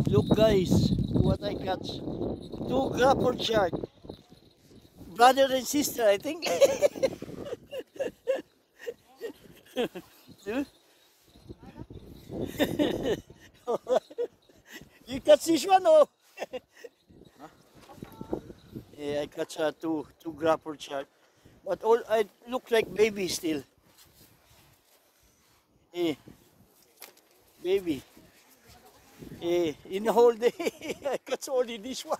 Look guys, what I catch. Two grapple shark. Brother and sister, I think. You catch this one, oh? Yeah, I catch two grapple shark. But all I look like baby still. Eh, baby. Eh, in the whole day, I catch only this one.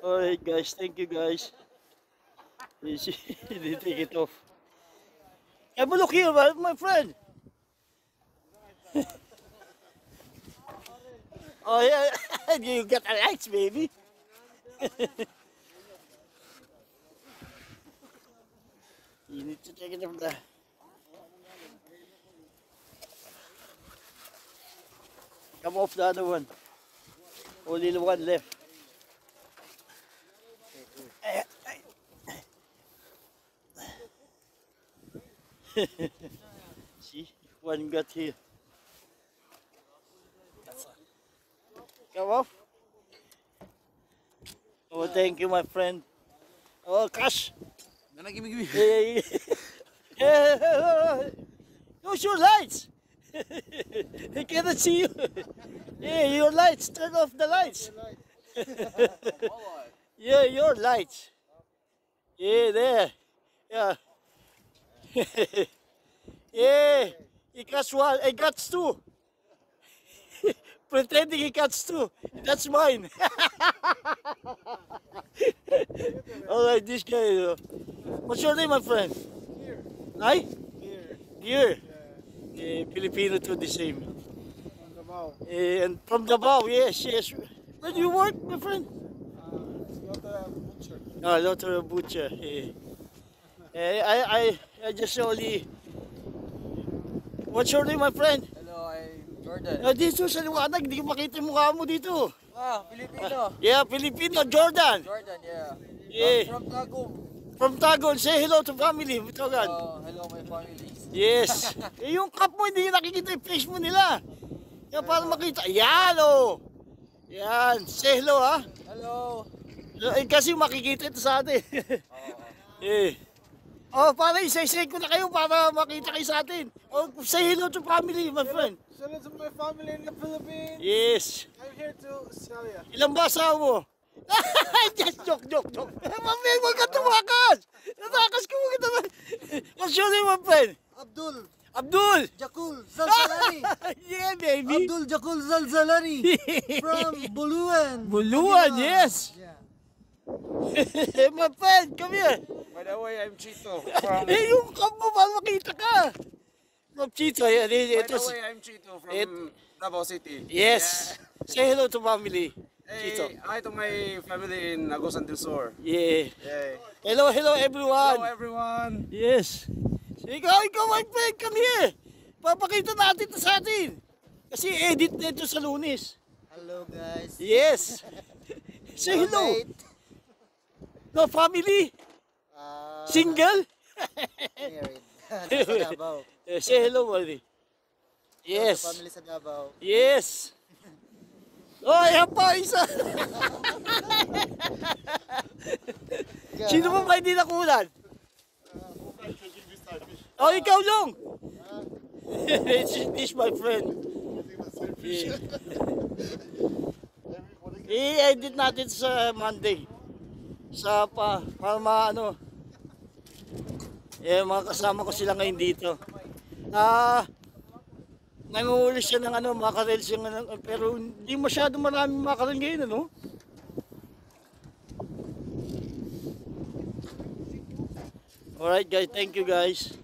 Alright guys, thank you guys. You see, they take it off. Have a look here, my friend. Oh yeah, you got a lights, baby. You need to take it from there. Come off the other one. Only the one left. See, one got here. Come off. Oh, thank you, my friend. Oh, Cash. Give me. Hey, use your lights. I cannot see you. Hey, your lights. Turn off the lights. Yeah, your lights. Yeah, there. Yeah. Yeah, he catch one. I got two. Pretending he catch two. That's mine. Alright, this guy. What's your name, my friend? Here. Hi? Here. Here. Yeah. Filipino too, the same. From Davao. And from Davao, yes, yes. Where do you work, my friend? It's not a butcher. Oh, Lotto Butcher. I just only. What's your name, my friend? Hello, I'm Jordan. Dito sa liwanag, hindi ko makita yung mukha mo dito. Ah, Filipino. Yeah, Filipino, Jordan. Jordan, yeah. Yeah. From Tagum. From Tagol, say hello to family. Togan. Hello, my family. Yes. Yung cup mo, hindi nakikita yung face mo nila. Kaya para makita. Yan, oh. Yan. Say hello, ha. Hello. Kasi makikita ito sa atin. Eh. Oh, para isa-isay ko na kayo para makita kayo sa atin. Oh, say hello to family, my friend. Shout out to my family in the Philippines. Yes. I'm here to Australia. Ilang ba asawa mo? Just joke. Mamay, huwag ka tumakas. Natakas ko, huwag ka tumakas. What's your name, my friend? Abdul. Jakul Zalzalani. Yeah, baby. Abdul Jakul Zalzalani. From Buluan. Buluan, yes. Yeah. My friend, come here. By the way, I'm Chito. Yung cup mo, para makita ka. From Chito, yeah. I'm Chito from Davao City. Yes. Say hello to family. Hey, Chito. hi to my family in Agusan del Sur. Yeah. Yay. Hello everyone. Hello everyone. Yes. Ikaw, my friend, come here. Papakita natin ito sa atin. Kasi edit na ito sa Lunes. Hello, guys. Yes. Say hello. No, family. Single. Married. Sa Davao. Say hello, buddy. Yes. Family sa Davao. Yes. Oh, ayan pa isa. Sino mo ba hindi nakulan? Oh, ikaw lang. This my friend. I-edit natin sa Monday. Para maano. Mga kasama ko sila ngayon dito. Nanguhuli siya ng makarel siya pero hindi masyado maraming makarel ngayon, ano? Alright guys, thank you guys.